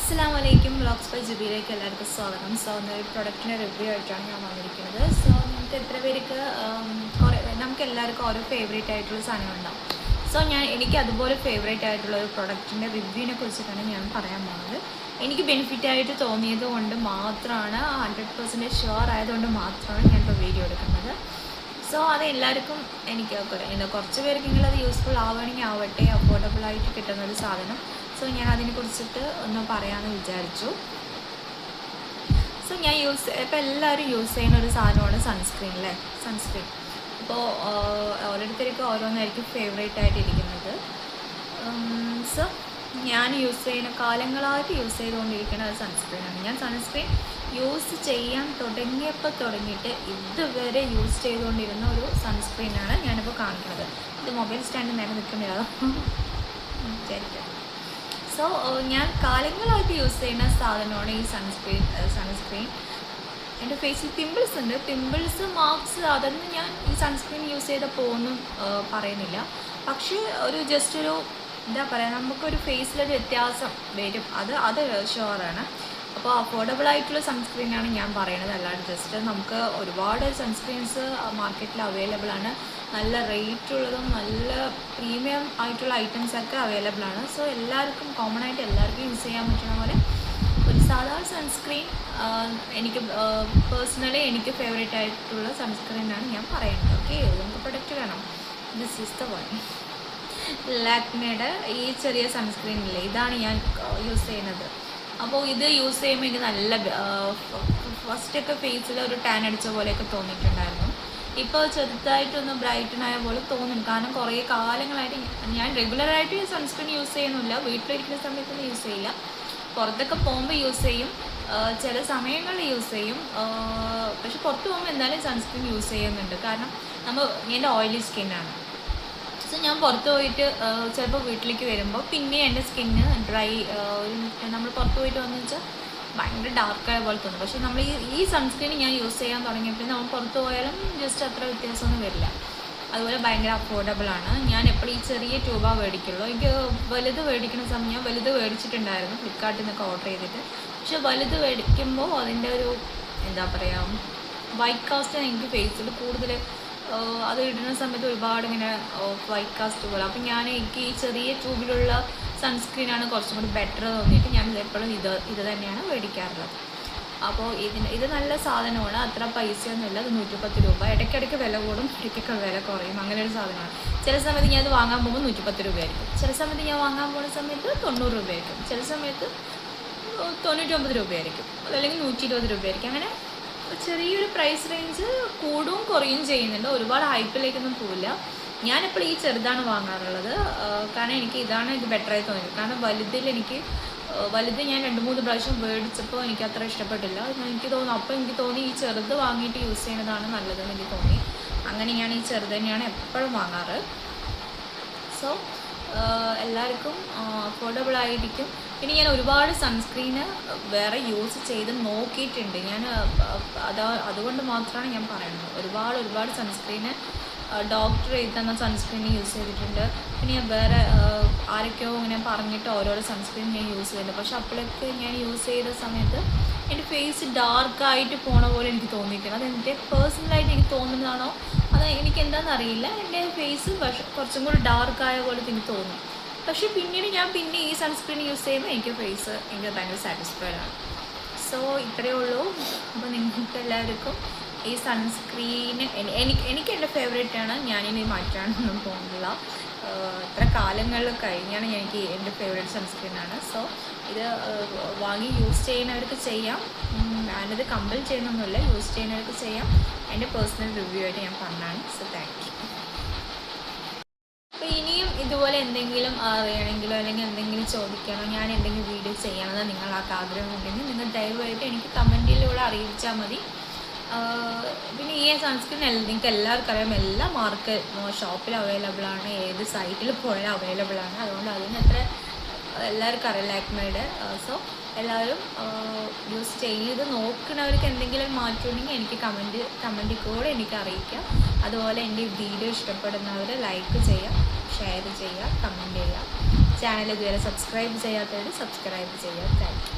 അസ്സലാമലൈക്കും vlogs by ജുബിയിലേക്ക് എല്ലാവർക്കും സ്വാഗതം. സോ ഒരു പ്രൊഡക്റ്റിൻ്റെ റിവ്യൂ ആയിട്ടാണ് ഞാൻ വന്നിരിക്കുന്നത്. സോ നിങ്ങൾക്ക് എത്ര പേർക്ക് നമുക്ക് എല്ലാവർക്കും ഓരോ ഫേവറേറ്റ് ആയിട്ടുള്ള സാധനങ്ങളുണ്ടാവും. സോ എനിക്ക് അതുപോലെ ഫേവറേറ്റ് ആയിട്ടുള്ള ഒരു പ്രൊഡക്റ്റിൻ്റെ റിവ്യൂവിനെ കുറിച്ചിട്ടാണ് ഞാൻ പറയാൻ പോകുന്നത്. എനിക്ക് ബെനിഫിറ്റ് ആയിട്ട് തോന്നിയത് കൊണ്ട് മാത്രമാണ്, 100% ഷുവർ ആയതുകൊണ്ട് മാത്രമാണ് ഞാനിപ്പോൾ വീഡിയോ എടുക്കുന്നത്. സോ അത് എല്ലാവർക്കും എനിക്ക് കുറച്ച് പേർക്കെങ്കിലും അത് യൂസ്ഫുൾ ആവുകയാണെങ്കിൽ ആവട്ടെ, അഫോർഡബിളായിട്ട് കിട്ടുന്നൊരു സാധനം. സോ ഞാൻ അതിനെക്കുറിച്ചിട്ട് ഒന്ന് പറയാമെന്ന് വിചാരിച്ചു. സോ ഞാൻ ഇപ്പോൾ എല്ലാവരും യൂസ് ചെയ്യുന്ന ഒരു സാധനമാണ് സൺസ്ക്രീൻ അല്ലേ, സൺസ്ക്രീൻ. അപ്പോൾ ഓരോരുത്തർക്കും ഓരോന്നായിരിക്കും ഫേവറേറ്റ് ആയിട്ടിരിക്കുന്നത്. സോ ഞാൻ യൂസ് ചെയ്യുന്ന കാലങ്ങളായിട്ട് യൂസ് ചെയ്തുകൊണ്ടിരിക്കുന്ന ഒരു സൺസ്ക്രീനാണ്. ഞാൻ സൺസ്ക്രീൻ യൂസ് ചെയ്യാൻ തുടങ്ങിയിട്ട് ഇതുവരെ യൂസ് ചെയ്തുകൊണ്ടിരുന്ന ഒരു സൺസ്ക്രീനാണ് ഞാനിപ്പോൾ കാണിക്കുന്നത്. ഇത് മൊബൈൽ സ്റ്റാൻഡ് നേരെ നിൽക്കേണ്ടതാണ് വിചാരിക്കാം. സോ ഞാൻ കാലങ്ങളായിട്ട് യൂസ് ചെയ്യുന്ന സാധനമാണ് ഈ സൺസ്ക്രീൻ. എൻ്റെ ഫേസിൽ പിമ്പിൾസ് ഉണ്ട്, പിമ്പിൾസ് മാർക്സ് അതൊന്നും ഞാൻ ഈ സൺസ്ക്രീൻ യൂസ് ചെയ്തപ്പോൾ ഒന്നും പറയുന്നില്ല. പക്ഷേ ജസ്റ്റ് ഒരു എന്താ പറയുക, നമുക്കൊരു ഫേസിലൊരു വ്യത്യാസം വരും, അത് ഷുവറാണ്. അപ്പോൾ അഫോർഡബിൾ ആയിട്ടുള്ള സൺസ്ക്രീനാണ് ഞാൻ പറയുന്നത്. അല്ലാണ്ട് ജസ്റ്റ് നമുക്ക് ഒരുപാട് സൺസ്ക്രീൻസ് മാർക്കറ്റിൽ അവൈലബിൾ ആണ്. നല്ല റേറ്റ് ഉള്ളതും നല്ല പ്രീമിയം ആയിട്ടുള്ള ഐറ്റംസൊക്കെ അവൈലബിൾ ആണ്. സോ എല്ലാവർക്കും കോമൺ ആയിട്ട് എല്ലാവർക്കും യൂസ് ചെയ്യാൻ പറ്റുന്ന പോലെ ഒരു സാധാരണ സൺസ്ക്രീൻ എനിക്ക് പേഴ്സണലി എനിക്ക് ഫേവറേറ്റ് ആയിട്ടുള്ള സൺസ്ക്രീനാണ് ഞാൻ പറയുന്നത്. ഓക്കെ, നമുക്ക് പ്രൊഡക്റ്റ് വേണം. This is the one. ലാക്മേയുടെ ഈ ചെറിയ സൺസ്ക്രീനില്ലേ, ഇതാണ് ഞാൻ യൂസ് ചെയ്യുന്നത്. അപ്പോൾ ഇത് യൂസ് ചെയ്യുമ്പോൾ എനിക്ക് നല്ല ഫസ്റ്റൊക്കെ ഫേസിൽ ഒരു ടാൻ അടിച്ച പോലെയൊക്കെ തോന്നിയിട്ടുണ്ടായിരുന്നു. ഇപ്പോൾ ചെറുതായിട്ടൊന്ന് ബ്രൈറ്റനായ പോലെ തോന്നും. കാരണം കുറേ കാലങ്ങളായിട്ട് ഞാൻ റെഗുലറായിട്ട് സൺസ്ക്രീൻ യൂസ് ചെയ്യുന്നില്ല. വീട്ടിലിരിക്കുന്ന സമയത്തൊന്നും യൂസ് ചെയ്യില്ല, പുറത്തൊക്കെ പോകുമ്പോൾ യൂസ് ചെയ്യും, ചില സമയങ്ങളിൽ യൂസ് ചെയ്യും. പക്ഷെ പുറത്ത് പോകുമ്പോൾ എന്തായാലും സൺസ്ക്രീൻ യൂസ് ചെയ്യുന്നുണ്ട്. കാരണം എൻ്റെ ഓയിലി സ്കിന്നാണ്. സോ ഞാൻ പുറത്ത് പോയിട്ട് ചിലപ്പോൾ വീട്ടിലേക്ക് വരുമ്പോൾ പിന്നെ എൻ്റെ സ്കിന്ന് ഡ്രൈ, നമ്മൾ പുറത്ത് പോയിട്ട് വന്നു വെച്ചാൽ ഭയങ്കര ഡാർക്കായ പോലെ തോന്നും. പക്ഷേ നമ്മൾ ഈ സൺസ്ക്രീൻ ഞാൻ യൂസ് ചെയ്യാൻ തുടങ്ങിയപ്പോൾ നമ്മൾ പുറത്ത് പോയാലും ജസ്റ്റ് അത്ര വ്യത്യാസമൊന്നും വരില്ല. അതുപോലെ ഭയങ്കര അഫോർഡബിളാണ്. ഞാൻ എപ്പോഴും ഈ ചെറിയ ട്യൂബാണ് മേടിക്കുള്ളൂ. എനിക്ക് വലുത് മേടിക്കുന്ന സമയം ഞാൻ വലുത് മേടിച്ചിട്ടുണ്ടായിരുന്നു ഫ്ലിപ്കാർട്ടിൽ നിന്നൊക്കെ ഓർഡർ ചെയ്തിട്ട്. പക്ഷെ വലുത് മേടിക്കുമ്പോൾ അതിൻ്റെ ഒരു എന്താ പറയുക, വൈറ്റ് കാസ്റ്റ് എനിക്ക് ഫേസിൽ കൂടുതൽ അത് ഇടുന്ന സമയത്ത് ഒരുപാട് ഇങ്ങനെ വൈറ്റ് കാസ്റ്റ് പോലെ. അപ്പം എനിക്ക് ഈ ചെറിയ ട്യൂബിലുള്ള സൺസ്ക്രീനാണ് കുറച്ചും കൂടി ബെറ്റർ തോന്നിയിട്ട് ഞാൻ എപ്പോഴും ഇത് തന്നെയാണ് മേടിക്കാറുള്ളത്. അപ്പോൾ ഇത് നല്ല സാധനമാണ്, അത്ര പൈസയൊന്നുമില്ല. അത് 110 രൂപ. ഇടയ്ക്കിടയ്ക്ക് വില കൂടും, ഇടയ്ക്കൊക്കെ വില കുറയും, അങ്ങനെ ഒരു സാധനമാണ്. ചില സമയത്ത് ഞാൻ അത് വാങ്ങാൻ പോകുമ്പോൾ 110 രൂപയായിരിക്കും, ചില സമയത്ത് ഞാൻ വാങ്ങാൻ പോകുന്ന സമയത്ത് 90 രൂപയായിരിക്കും, ചില സമയത്ത് 99 രൂപയായിരിക്കും, അതല്ലെങ്കിൽ 120 രൂപയായിരിക്കും. അങ്ങനെ ചെറിയൊരു പ്രൈസ് റേഞ്ച് കൂടുകയും കുറയും ചെയ്യുന്നുണ്ട്. ഒരുപാട് ഹൈപ്പിലേക്കൊന്നും പോവില്ല. ഞാനിപ്പോൾ ഈ ചെറുതാണ് വാങ്ങാറുള്ളത്, കാരണം ഇത് ബെറ്ററായി തോന്നി. കാരണം വലുത് ഞാൻ 2-3 പ്രാവശ്യം മേടിച്ചപ്പോൾ എനിക്ക് അത്ര ഇഷ്ടപ്പെട്ടില്ല. എനിക്ക് തോന്നി ഈ ചെറുത് വാങ്ങിയിട്ട് യൂസ് ചെയ്യുന്നതാണ് നല്ലതെന്ന് എനിക്ക് തോന്നി. അങ്ങനെ ഞാൻ ഈ ചെറുത് തന്നെയാണ് എപ്പോഴും വാങ്ങാറ്. സോ എല്ലാവർക്കും അഫോർഡബിൾ ആയിരിക്കും. പിന്നെ ഞാൻ ഒരുപാട് സൺസ്ക്രീന് വേറെ യൂസ് ചെയ്ത് നോക്കിയിട്ടുണ്ട്. അതുകൊണ്ട് മാത്രമാണ് ഞാൻ പറയുന്നത്. ഒരുപാട് സൺസ്ക്രീന് ഡോക്ടർ എഴുതുന്ന സൺസ്ക്രീൻ യൂസ് ചെയ്തിട്ടുണ്ട്. പിന്നെ ഞാൻ വേറെ ആരൊക്കെയോ ഇങ്ങനെ പറഞ്ഞിട്ട് ഓരോരോ സൺസ്ക്രീൻ ഞാൻ യൂസ് ചെയ്തിട്ടുണ്ട്. പക്ഷെ അപ്പോഴൊക്കെ ഞാൻ യൂസ് ചെയ്ത സമയത്ത് എൻ്റെ ഫേസ് ഡാർക്കായിട്ട് പോണ പോലെ എനിക്ക് തോന്നിയിട്ടുണ്ട്. അത് എൻ്റെ പേഴ്സണലായിട്ട് എനിക്ക് തോന്നുന്നതാണോ അത് എനിക്ക് എന്താണെന്ന് അറിയില്ല. എൻ്റെ ഫേസ് കുറച്ചും കൂടി ഡാർക്കായ പോലെ എനിക്ക് തോന്നി. പക്ഷേ പിന്നീട് ഞാൻ ഈ സൺസ്ക്രീൻ യൂസ് ചെയ്യുമ്പോൾ എനിക്ക് ഭയങ്കര സാറ്റിസ്ഫൈഡ് ആണ്. സോ ഇത്രയേ ഉള്ളൂ. അപ്പോൾ നിങ്ങൾക്ക് എല്ലാവർക്കും ഈ സൺസ്ക്രീന് എനിക്ക് എൻ്റെ ഫേവറേറ്റ് ആണ്. ഞാനിനി മാറ്റാനൊന്നും പോകുന്നില്ല. ഇത്ര കാലങ്ങളിൽ കഴിഞ്ഞാണ് എനിക്ക് എൻ്റെ ഫേവറേറ്റ് സൺസ്ക്രീനാണ്. സോ ഇത് വാങ്ങി യൂസ് ചെയ്യുന്നവർക്ക് ചെയ്യാം, ഞാനത് കമ്പൽ ചെയ്യുന്നൊന്നുമില്ല. യൂസ് ചെയ്യുന്നവർക്ക് ചെയ്യാം. എൻ്റെ പേഴ്സണൽ റിവ്യൂ ആയിട്ട് ഞാൻ പറഞ്ഞതാണ്. So thank you. അപ്പോൾ ഇനിയും ഇതുപോലെ എന്തെങ്കിലും അറിയണമെങ്കിലോ അല്ലെങ്കിൽ എന്തെങ്കിലും ചോദിക്കണോ, ഞാൻ എന്തെങ്കിലും വീഡിയോ ചെയ്യണമെന്ന് നിങ്ങൾക്ക് ആഗ്രഹമുണ്ടെങ്കിൽ നിങ്ങൾ ദയവായിട്ട് എനിക്ക് കമൻറ്റിലൂടെ അറിയിച്ചാൽ മതി. പിന്നെ ഈ സൺസ്ക്രീൻ നിങ്ങൾക്ക് എല്ലാവർക്കും അറിയാം, എല്ലാ ഷോപ്പിൽ അവൈലബിൾ ആണ്, ഏത് സൈറ്റിൽ പോയാലും അവൈലബിൾ ആണ്. അതുകൊണ്ട് അതിനത്ര എല്ലാവർക്കും അറിയാം ലാക്മേയുടെ. സോ എല്ലാവരും യൂസ് ചെയ്ത് നോക്കുന്നവർക്ക് എന്തെങ്കിലും മാറ്റമുണ്ടെങ്കിൽ എനിക്ക് കമൻറ്റിൽ കൂടെ എനിക്ക് അറിയിക്കാം. അതുപോലെ എൻ്റെ വീഡിയോ ഇഷ്ടപ്പെടുന്നവർ ലൈക്ക് ചെയ്യുക, ഷെയർ ചെയ്യുക, കമൻറ്റ് ചെയ്യുക. ചാനൽ ഇതുവരെ സബ്സ്ക്രൈബ് ചെയ്യാത്തവർ സബ്സ്ക്രൈബ് ചെയ്യുക. Thank you.